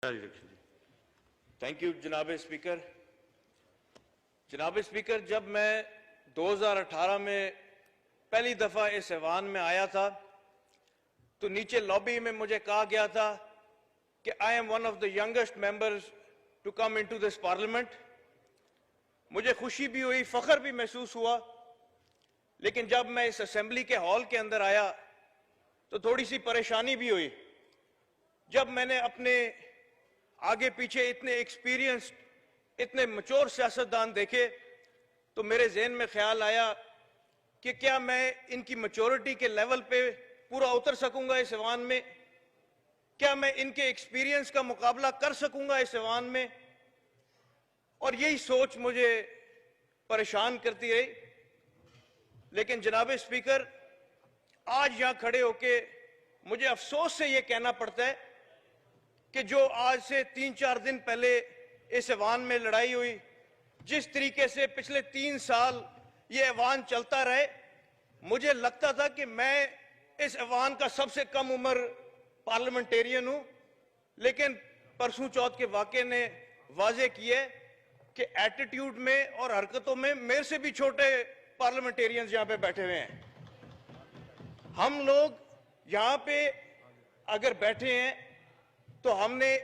Thank you जनाब speaker. जनाब speaker, जब मैं 2018 में पहली दफा इस ऐवान में आया था तो नीचे लॉबी में मुझे कहा गया था कि I am one of the youngest members to come into this parliament. मुझे खुशी भी हुई, फख्र भी महसूस हुआ, लेकिन जब मैं इस असेंबली के हॉल के अंदर आया तो थोड़ी सी परेशानी भी हुई। जब मैंने अपने आगे पीछे इतने एक्सपीरियंस, इतने मैच्योर सियासतदान देखे तो मेरे जहन में ख्याल आया कि क्या मैं इनकी मैच्योरिटी के लेवल पे पूरा उतर सकूंगा इस ऐवान में? क्या मैं इनके एक्सपीरियंस का मुकाबला कर सकूंगा इस ऐवान में? और यही सोच मुझे परेशान करती रही। लेकिन जनाब स्पीकर, आज यहां खड़े होके मुझे अफसोस से यह कहना पड़ता है कि जो आज से 3-4 दिन पहले इस ऐवान में लड़ाई हुई, जिस तरीके से पिछले 3 साल ये ऐवान चलता रहे, मुझे लगता था कि मैं इस ऐवान का सबसे कम उम्र पार्लियामेंटेरियन हूं। लेकिन परसों चौथ के वाक़े ने वाजे किया कि एटीट्यूड में और हरकतों में मेरे से भी छोटे पार्लियामेंटेरियंस यहां पे बैठे हुए हैं। हम लोग यहां पे अगर बैठे हैं तो हमने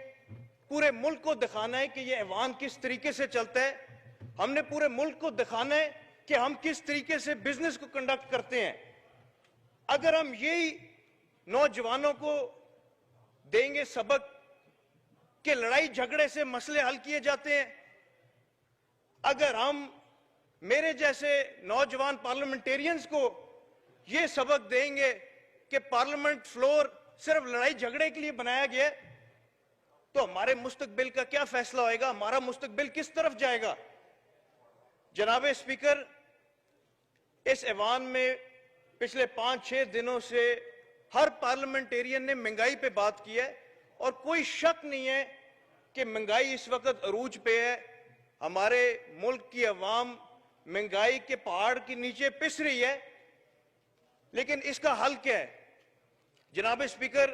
पूरे मुल्क को दिखाना है कि ये ऐवान किस तरीके से चलता है। हमने पूरे मुल्क को दिखाना है कि हम किस तरीके से बिजनेस को कंडक्ट करते हैं। अगर हम यही नौजवानों को देंगे सबक कि लड़ाई झगड़े से मसले हल किए जाते हैं, अगर हम मेरे जैसे नौजवान पार्लियामेंटेरियंस को यह सबक देंगे कि पार्लियामेंट फ्लोर सिर्फ लड़ाई झगड़े के लिए बनाया गया है, तो हमारे मुस्तकबिल का क्या फैसला होएगा? हमारा मुस्तकबिल किस तरफ जाएगा? जनाब स्पीकर, इस ऐवान में पिछले 5-6 दिनों से हर पार्लियामेंटेरियन ने महंगाई पे बात की है और कोई शक नहीं है कि महंगाई इस वक्त अरूज पे है। हमारे मुल्क की अवाम महंगाई के पहाड़ के नीचे पिस रही है। लेकिन इसका हल क्या है? जनाब स्पीकर,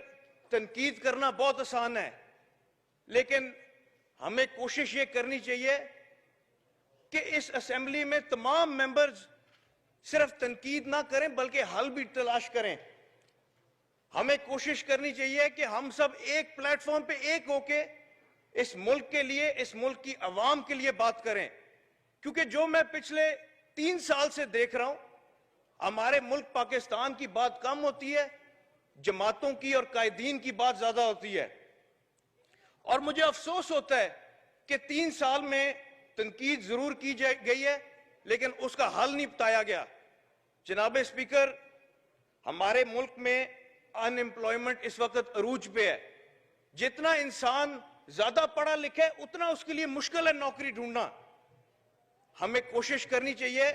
तनकीद करना बहुत आसान है, लेकिन हमें कोशिश ये करनी चाहिए कि इस असेंबली में तमाम मेंबर्स सिर्फ तनकीद ना करें बल्कि हल भी तलाश करें। हमें कोशिश करनी चाहिए कि हम सब एक प्लेटफॉर्म पे एक होके इस मुल्क के लिए, इस मुल्क की अवाम के लिए बात करें। क्योंकि जो मैं पिछले 3 साल से देख रहा हूं, हमारे मुल्क पाकिस्तान की बात कम होती है, जमातों की और कायदीन की बात ज्यादा होती है। और मुझे अफसोस होता है कि 3 साल में तनकीद जरूर की गई है, लेकिन उसका हल नहीं बताया गया। जनाब स्पीकर, हमारे मुल्क में अनएम्प्लॉयमेंट इस वक्त अरूज पे है। जितना इंसान ज्यादा पढ़ा लिखा है उतना उसके लिए मुश्किल है नौकरी ढूंढना। हमें कोशिश करनी चाहिए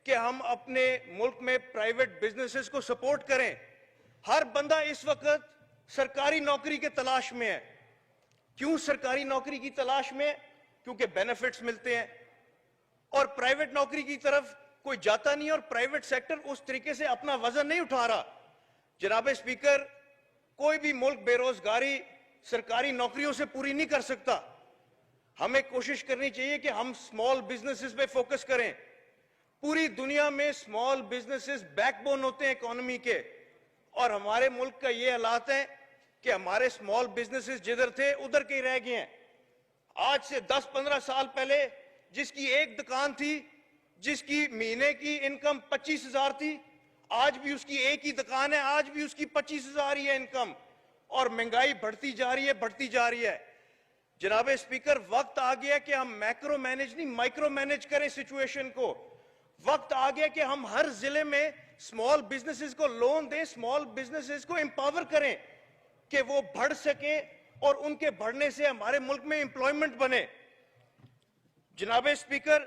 कि हम अपने मुल्क में प्राइवेट बिजनेसेस को सपोर्ट करें। हर बंदा इस वक्त सरकारी नौकरी के तलाश में है। क्यों सरकारी नौकरी की तलाश में? क्योंकि बेनिफिट्स मिलते हैं और प्राइवेट नौकरी की तरफ कोई जाता नहीं और प्राइवेट सेक्टर उस तरीके से अपना वजन नहीं उठा रहा। जनाब स्पीकर, कोई भी मुल्क बेरोजगारी सरकारी नौकरियों से पूरी नहीं कर सकता। हमें कोशिश करनी चाहिए कि हम स्मॉल बिजनेसेस पे फोकस करें। पूरी दुनिया में स्मॉल बिजनेसेस बैकबोन होते हैं इकोनॉमी के, और हमारे मुल्क का ये हालात है कि हमारे स्मॉल बिजनेसेस जिधर थे उधर के ही रह गए हैं। आज से 10-15 साल पहले जिसकी एक दुकान थी, जिसकी महीने की इनकम 25,000 थी, आज भी उसकी एक ही दुकान है, आज भी उसकी 25,000 ही है इनकम, और महंगाई बढ़ती जा रही है, बढ़ती जा रही है। जनाब स्पीकर, वक्त आ गया कि हम मैक्रो मैनेज नहीं माइक्रो मैनेज करें सिचुएशन को। वक्त आ गया कि हम हर जिले में स्मॉल बिजनेसेस को लोन दें, स्मॉल बिजनेसेस को एम्पावर करें कि वो बढ़ सके और उनके बढ़ने से हमारे मुल्क में एम्प्लॉयमेंट बने। जनाब स्पीकर,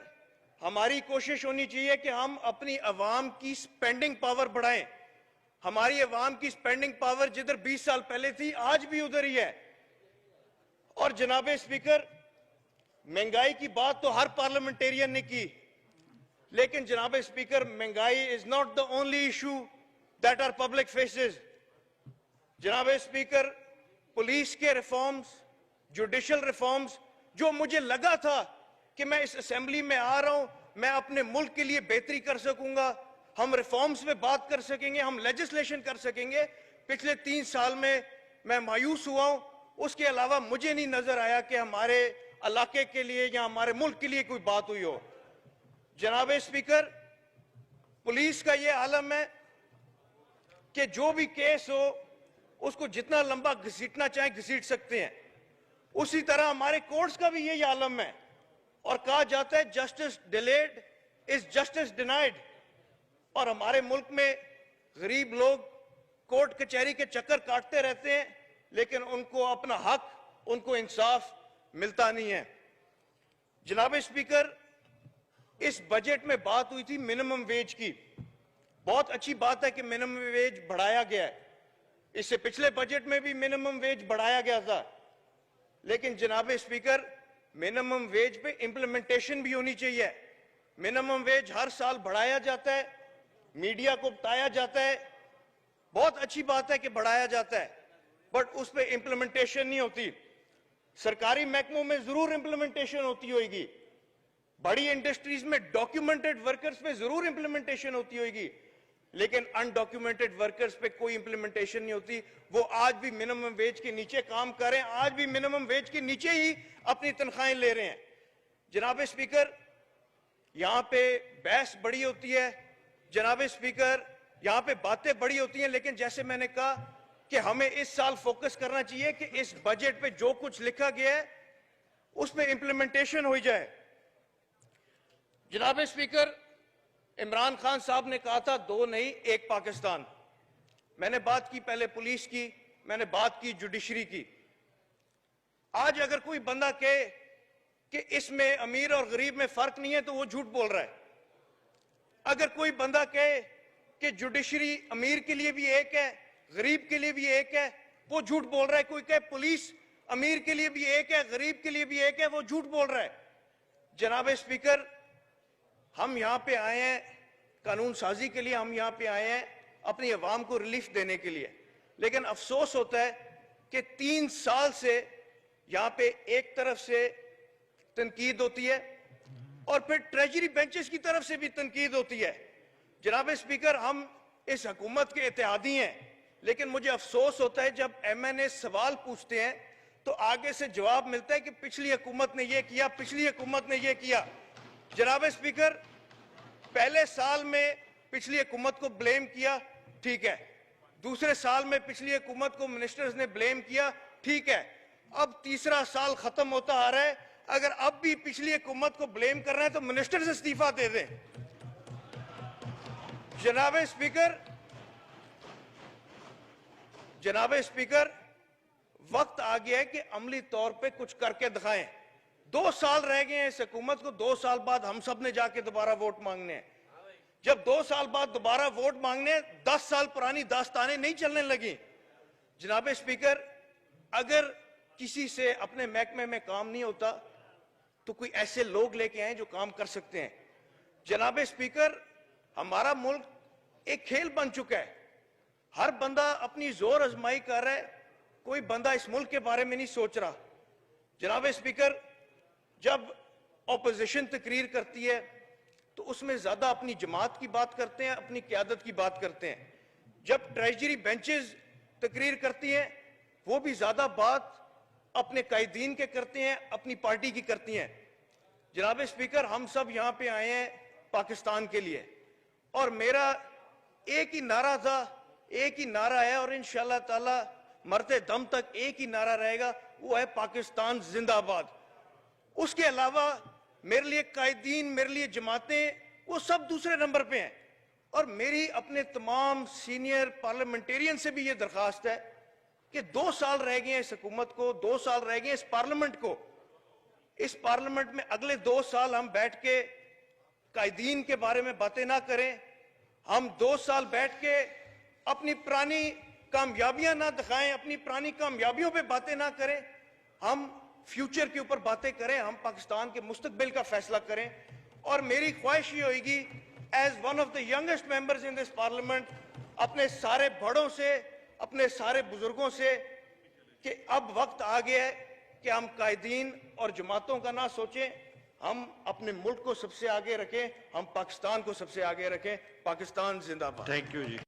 हमारी कोशिश होनी चाहिए कि हम अपनी अवाम की स्पेंडिंग पावर बढ़ाएं। हमारी अवाम की स्पेंडिंग पावर जिधर 20 साल पहले थी आज भी उधर ही है। और जनाब स्पीकर, महंगाई की बात तो हर पार्लियामेंटेरियन ने की, लेकिन जनाब स्पीकर, महंगाई is not the only issue that are public faces. जनाब स्पीकर, पुलिस के रिफॉर्म्स, जुडिशल रिफॉर्म्स, जो मुझे लगा था कि मैं इस असेंबली में आ रहा हूं, मैं अपने मुल्क के लिए बेहतरी कर सकूंगा, हम रिफॉर्म्स पे बात कर सकेंगे, हम लेजिस्लेशन कर सकेंगे, पिछले 3 साल में मैं मायूस हुआ हूं। उसके अलावा मुझे नहीं नजर आया कि हमारे इलाके के लिए या हमारे मुल्क के लिए कोई बात हुई हो। जनाब स्पीकर, पुलिस का यह आलम है कि जो भी केस हो उसको जितना लंबा घसीटना चाहे घसीट सकते हैं। उसी तरह हमारे कोर्ट्स का भी यही आलम है और कहा जाता है justice delayed is justice denied. और हमारे मुल्क में गरीब लोग कोर्ट कचहरी के चक्कर काटते रहते हैं, लेकिन उनको अपना हक, उनको इंसाफ मिलता नहीं है। जनाब स्पीकर, इस बजट में बात हुई थी मिनिमम वेज की। बहुत अच्छी बात है कि मिनिमम वेज बढ़ाया गया है। इससे पिछले बजट में भी मिनिमम वेज बढ़ाया गया था, लेकिन जनाब स्पीकर, मिनिमम वेज पे इंप्लीमेंटेशन भी होनी चाहिए। मिनिमम वेज हर साल बढ़ाया जाता है, मीडिया को बताया जाता है, बहुत अच्छी बात है कि बढ़ाया जाता है, बट उस पर इंप्लीमेंटेशन नहीं होती। सरकारी महकमों में जरूर इंप्लीमेंटेशन होती होगी, बड़ी इंडस्ट्रीज में डॉक्यूमेंटेड वर्कर्स पे जरूर इंप्लीमेंटेशन होती होगी, लेकिन अनडॉक्यूमेंटेड वर्कर्स पे कोई इंप्लीमेंटेशन नहीं होती। वो आज भी मिनिमम वेज के नीचे काम कर रहे हैं, आज भी मिनिमम वेज के नीचे ही अपनी तनख्वाहें ले रहे हैं। जनाब स्पीकर, यहां पे बहस बड़ी होती है, जनाब स्पीकर, यहां पे बातें बड़ी होती हैं, लेकिन जैसे मैंने कहा कि हमें इस साल फोकस करना चाहिए कि इस बजट पे जो कुछ लिखा गया है उस पे इंप्लीमेंटेशन हो जाए। जनाब स्पीकर, इमरान खान साहब ने कहा था 2 नहीं 1 पाकिस्तान। मैंने बात की पहले पुलिस की, मैंने बात की जुडिशरी की। आज अगर कोई बंदा कहे कि इसमें अमीर और गरीब में फर्क नहीं है तो वो झूठ बोल रहा है। अगर कोई बंदा कहे कि जुडिशरी अमीर के लिए भी एक है, गरीब के लिए भी एक है, वो झूठ बोल रहा है। कोई कहे पुलिस अमीर के लिए भी एक है, गरीब के लिए भी एक है, वो झूठ बोल रहा है। जनाब स्पीकर, हम यहां पे आए हैं कानून साजी के लिए, हम यहां पे आए हैं अपनी अवाम को रिलीफ देने के लिए, लेकिन अफसोस होता है कि 3 साल से यहां पे एक तरफ से तनकीद होती है और फिर ट्रेजरी बेंचेस की तरफ से भी तनकीद होती है। जनाब स्पीकर, हम इस हुकूमत के इत्तेहादी हैं, लेकिन मुझे अफसोस होता है जब MNA सवाल पूछते हैं तो आगे से जवाब मिलता है कि पिछली हुकूमत ने यह किया, पिछली हुकूमत ने यह किया। जनाब स्पीकर, पहले साल में पिछली हुकूमत को ब्लेम किया, ठीक है, दूसरे साल में पिछली हुकूमत को मिनिस्टर्स ने ब्लेम किया, ठीक है, अब तीसरा साल खत्म होता आ रहा है, अगर अब भी पिछली हुकूमत को ब्लेम कर रहे हैं तो मिनिस्टर से इस्तीफा दे दें। जनाब स्पीकर, वक्त आ गया है कि अमली तौर पे कुछ करके दिखाएं। 2 साल रह गए हैं इस हुकूमत को, 2 साल बाद हम सब ने जाके दोबारा वोट मांगने हैं। जब 2 साल बाद दोबारा वोट मांगने, 10 साल पुरानी दास्तानें नहीं चलने लगी। जनाब स्पीकर, अगर किसी से अपने महकमे में काम नहीं होता तो कोई ऐसे लोग लेके आए जो काम कर सकते हैं। जनाब स्पीकर, हमारा मुल्क एक खेल बन चुका है, हर बंदा अपनी जोर आजमाई कर रहा है, कोई बंदा इस मुल्क के बारे में नहीं सोच रहा। जनाब स्पीकर, जब ऑपोजिशन तकरीर करती है तो उसमें ज्यादा अपनी जमात की बात करते हैं, अपनी क्यादत की बात करते हैं। जब ट्रेजरी बेंचेस तकरीर करती हैं वो भी ज्यादा बात अपने कायदीन के करते हैं, अपनी पार्टी की करती हैं। जनाब स्पीकर, हम सब यहां पे आए हैं पाकिस्तान के लिए और मेरा एक ही नारा था, एक ही नारा है और इंशाअल्लाह ताला मरते दम तक एक ही नारा रहेगा, वो है पाकिस्तान जिंदाबाद। उसके अलावा मेरे लिए कायदीन, मेरे लिए जमातें, वो सब दूसरे नंबर पे हैं। और मेरी अपने तमाम सीनियर पार्लियामेंटेरियन से भी ये दरखास्त है कि 2 साल रह गए हैं इस हुकूमत को, 2 साल रह गए इस पार्लियामेंट को। इस पार्लियामेंट में अगले 2 साल हम बैठ के कायदीन के बारे में बातें ना करें, हम 2 साल बैठ के अपनी पुरानी कामयाबियां ना दिखाएं, अपनी पुरानी कामयाबियों पे बातें ना करें, हम फ्यूचर के ऊपर बातें करें, हम पाकिस्तान के मुस्तकबिल का फैसला करें। और मेरी ख्वाहिश ये होगी as one of the youngest members in this parliament, अपने सारे बड़ों से, अपने सारे बुजुर्गों से, कि अब वक्त आ गया है कि हम कायदीन और जमातों का ना सोचें, हम अपने मुल्क को सबसे आगे रखें, हम पाकिस्तान को सबसे आगे रखें। पाकिस्तान जिंदाबाद। Thank you ji.